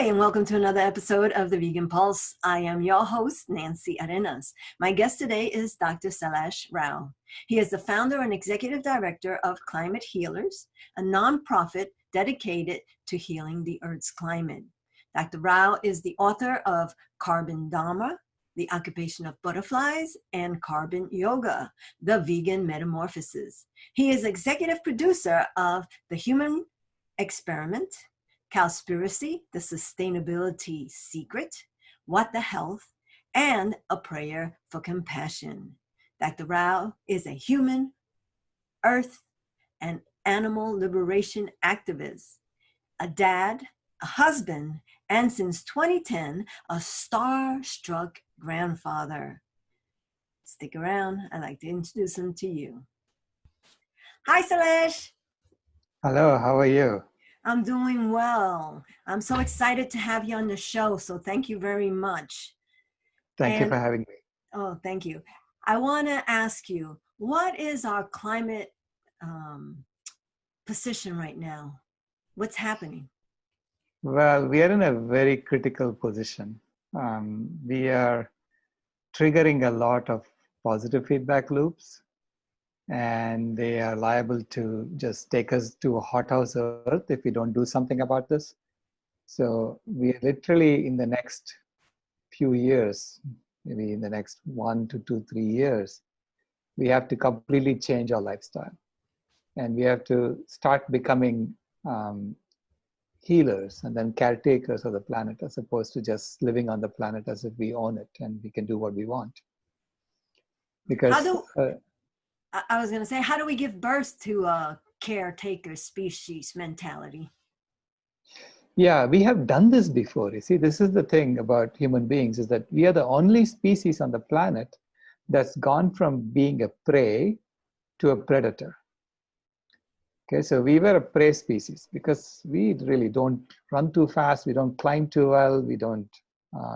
Hi, and welcome to another episode of the Vegan Pulse. I am your host, Nancy Arenas. My guest today is Dr. Sailesh Rao. He is the founder and executive director of Climate Healers, a nonprofit dedicated to healing the Earth's climate. Dr. Rao is the author of Carbon Dharma, The Occupation of Butterflies, and Carbon Yoga, The Vegan Metamorphosis. He is executive producer of The Human Experiment, Cowspiracy, The Sustainability Secret, What the Health, and A Prayer for Compassion. Dr. Rao is a human, earth, and animal liberation activist, a dad, a husband, and since 2010, a star-struck grandfather. Stick around. I'd like to introduce him to you. Hi, Sailesh. Hello, how are you? I'm doing well. I'm so excited to have you on the show, so thank you very much. Thank you for having me. Oh, thank you. I want to ask you, what is our climate position right now? What's happening? Well, we are in a very critical position. We are triggering a lot of positive feedback loops, and they are liable to just take us to a hothouse Earth if we don't do something about this. So we are literally in the next few years, maybe in the next 1 to 2, 3 years, we have to completely change our lifestyle. And we have to start becoming healers and then caretakers of the planet, as opposed to just living on the planet as if we own it and we can do what we want. Because I was going to say, how do we give birth to a caretaker species mentality? Yeah, we have done this before. You see, this is the thing about human beings, is that we are the only species on the planet that's gone from being a prey to a predator. Okay, so we were a prey species because we really don't run too fast, we don't climb too well,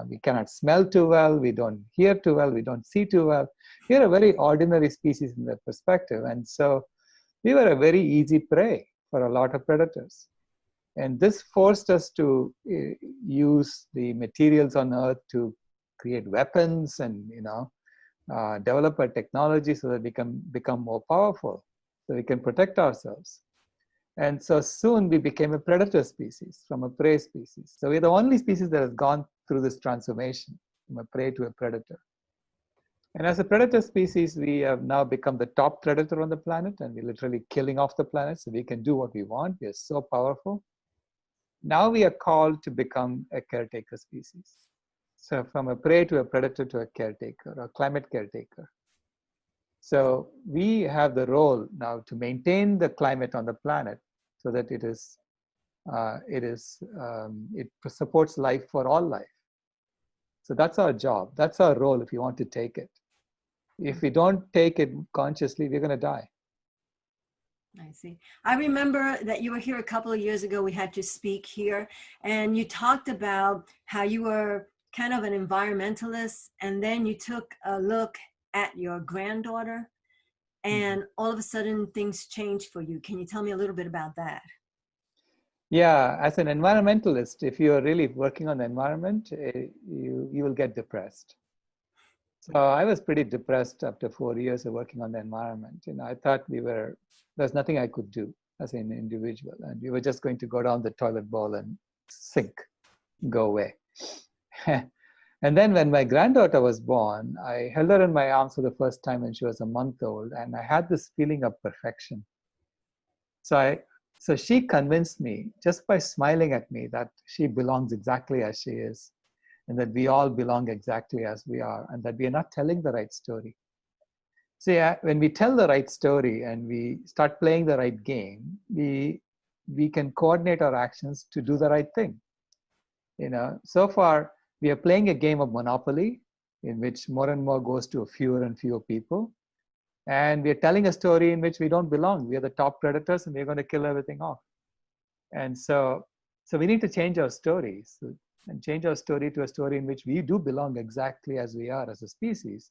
we cannot smell too well, we don't hear too well, we don't see too well. We are a very ordinary species in that perspective, and so we were a very easy prey for a lot of predators. And this forced us to use the materials on Earth to create weapons and develop a technology so that we can become more powerful, so we can protect ourselves. And so soon we became a predator species from a prey species. So we're the only species that has gone through this transformation from a prey to a predator. And as a predator species, we have now become the top predator on the planet, and we're literally killing off the planet so we can do what we want. We are so powerful. Now we are called to become a caretaker species. So from a prey to a predator to a caretaker, or climate caretaker. So we have the role now to maintain the climate on the planet so that it supports life for all life. So that's our job. That's our role if you want to take it. If we don't take it consciously, we're going to die. I see. I remember that you were here a couple of years ago. We had you speak here, and you talked about how you were kind of an environmentalist, and then you took a look at your granddaughter, and all of a sudden things changed for you. Can you tell me a little bit about that? Yeah, as an environmentalist, if you're really working on the environment, you will get depressed. So I was pretty depressed after 4 years of working on the environment. I thought there's nothing I could do as an individual, and we were just going to go down the toilet bowl and sink, go away. And then when my granddaughter was born, I held her in my arms for the first time when she was a month old, and I had this feeling of perfection. So she convinced me just by smiling at me that she belongs exactly as she is, and that we all belong exactly as we are, and that we are not telling the right story. See, when we tell the right story and we start playing the right game, we can coordinate our actions to do the right thing. So far, we are playing a game of Monopoly in which more and more goes to fewer and fewer people. And we are telling a story in which we don't belong. We are the top predators and we're going to kill everything off. And so we need to change our stories and change our story to a story in which we do belong exactly as we are as a species.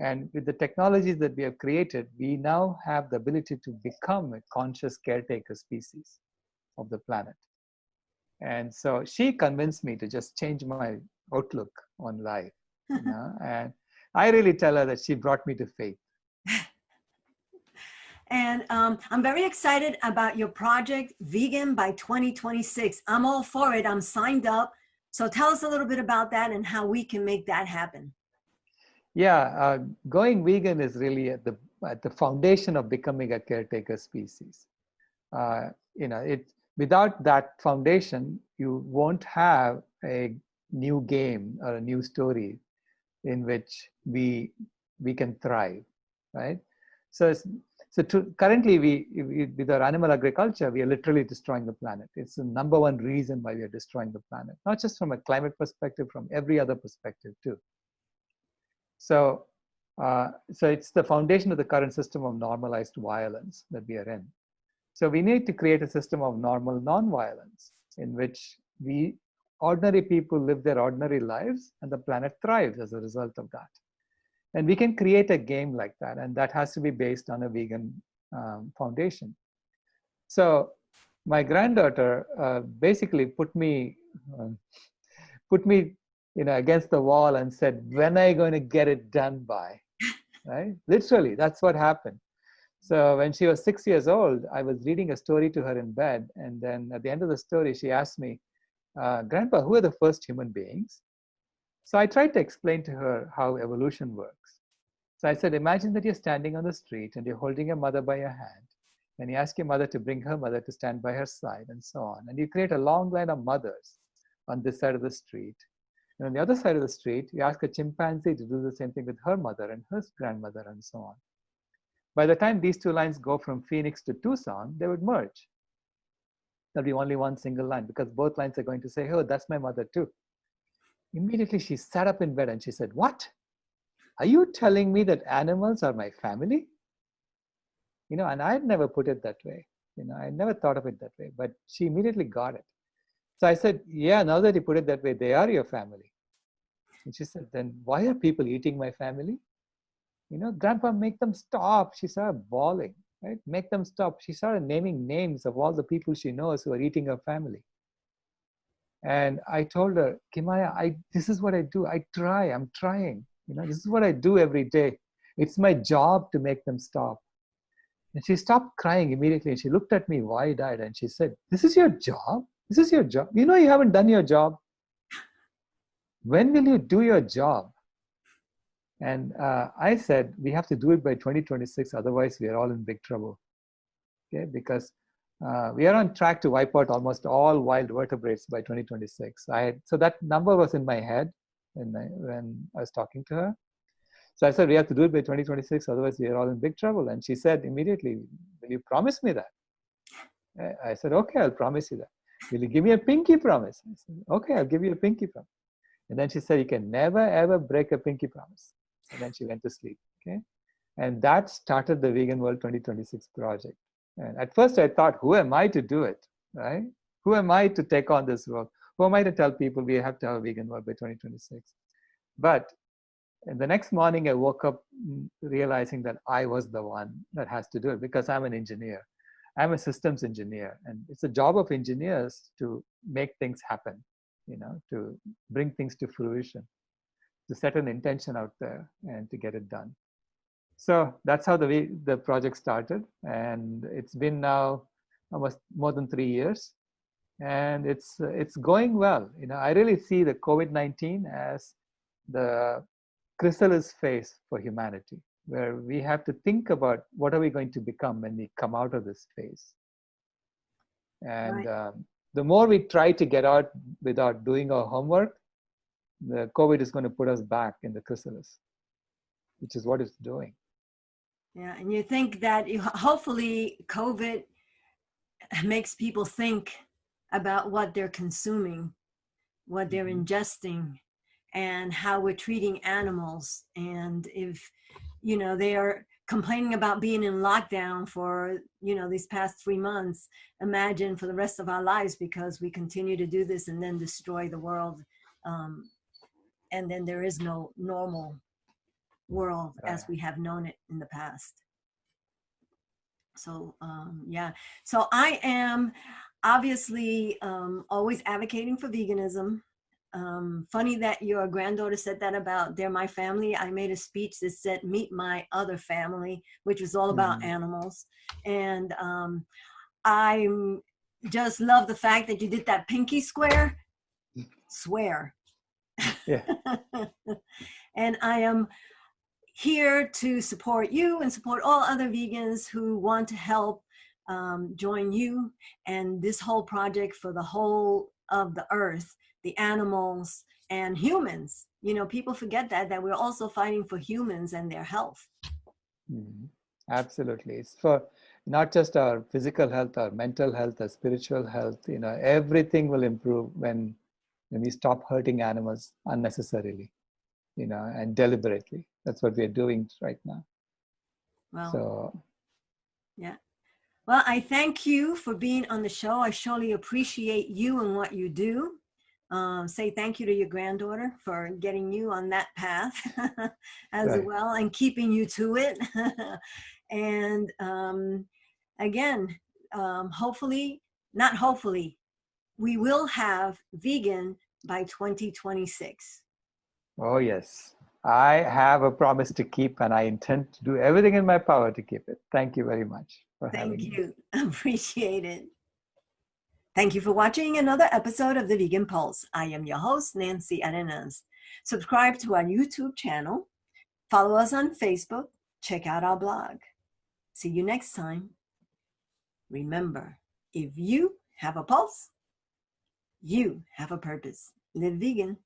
And with the technologies that we have created, we now have the ability to become a conscious caretaker species of the planet. And so she convinced me to just change my outlook on life, and I really tell her that she brought me to faith. And I'm very excited about your project, Vegan by 2026. I'm all for it. I'm signed up. So tell us a little bit about that and how we can make that happen. Yeah, going vegan is really at the foundation of becoming a caretaker species. Uh, it without that foundation, you won't have a new game or a new story in which we can thrive, right? So currently with our animal agriculture, we are literally destroying the planet. It's the number one reason why we are destroying the planet, not just from a climate perspective, from every other perspective too. So, so it's the foundation of the current system of normalized violence that we are in. So we need to create a system of normal non-violence in which we ordinary people live their ordinary lives and the planet thrives as a result of that. And we can create a game like that, and that has to be based on a vegan foundation. So my granddaughter basically uh, put me, against the wall and said, "When are you going to get it done by?" Right? Literally, that's what happened. So when she was 6 years old, I was reading a story to her in bed, and then at the end of the story, she asked me, "Grandpa, who are the first human beings?" So I tried to explain to her how evolution works. So I said, imagine that you're standing on the street and you're holding your mother by your hand, and you ask your mother to bring her mother to stand by her side, and so on. And you create a long line of mothers on this side of the street. And on the other side of the street, you ask a chimpanzee to do the same thing with her mother and her grandmother, and so on. By the time these two lines go from Phoenix to Tucson, they would merge. There'll be only one single line because both lines are going to say, "Oh, that's my mother too." Immediately, she sat up in bed and she said, "What? Are you telling me that animals are my family?" And I had never put it that way. I never thought of it that way, but she immediately got it. So I said, "Yeah, now that you put it that way, they are your family." And she said, "Then why are people eating my family?" "Grandpa, make them stop." She started bawling, right? "Make them stop." She started naming names of all the people she knows who are eating her family. And I told her, "Kimaya, this is what I do. I'm trying. This is what I do every day. It's my job to make them stop." And she stopped crying immediately. And she looked at me wide-eyed and she said, "This is your job? This is your job? You haven't done your job. When will you do your job?" And I said, "We have to do it by 2026. Otherwise, we are all in big trouble." Okay, because we are on track to wipe out almost all wild vertebrates by 2026. So that number was in my head when I was talking to her. So I said, "We have to do it by 2026, otherwise we are all in big trouble." And she said immediately, "Will you promise me that?" I said, "Okay, I'll promise you that." "Will you give me a pinky promise?" I said, "Okay, I'll give you a pinky promise." And then she said, "You can never, ever break a pinky promise." And then she went to sleep. Okay. And that started the Vegan World 2026 project. And at first I thought, who am I to do it, right? Who am I to take on this work? Who am I to tell people we have to have a vegan world by 2026? But the next morning I woke up realizing that I was the one that has to do it because I'm an engineer. I'm a systems engineer, and it's a job of engineers to make things happen, to bring things to fruition, to set an intention out there and to get it done. So that's how the project started, and it's been now almost more than 3 years, and it's going well. I really see the COVID-19 as the chrysalis phase for humanity, where we have to think about what are we going to become when we come out of this phase. And Right. the more we try to get out without doing our homework, the COVID is going to put us back in the chrysalis, which is what it's doing. Yeah. And you think that hopefully COVID makes people think about what they're consuming, what they're Mm-hmm. ingesting, and how we're treating animals. And if, they are complaining about being in lockdown for, these past 3 months, imagine for the rest of our lives because we continue to do this and then destroy the world. Um, and then there is no normal world as we have known it in the past. So yeah, so obviously always advocating for veganism. Funny that your granddaughter said that about they're my family. I made a speech that said meet my other family, which was all about Mm. animals. And I just love the fact that you did that pinky swear. Yeah. And I am here to support you and support all other vegans who want to help join you and this whole project for the whole of the earth, the animals and humans. You know, people forget that we're also fighting for humans and their health. Mm. Absolutely. It's for not just our physical health, our mental health, our spiritual health. Everything will improve when we stop hurting animals unnecessarily, and deliberately. That's what we're doing right now. Well, So, yeah. Well, I thank you for being on the show. I surely appreciate you and what you do. Say thank you to your granddaughter for getting you on that path as right. well and keeping you to it. And again, hopefully, not hopefully, we will have vegan by 2026. Oh, yes. I have a promise to keep, and I intend to do everything in my power to keep it. Thank you very much for Thank having me. you. Appreciate it. Thank you for watching another episode of The Vegan Pulse. I am your host, Nancy Arenas. Subscribe to our YouTube channel, follow us on Facebook, check out our blog. See you next time. Remember, if you have a pulse, you have a purpose. Live vegan.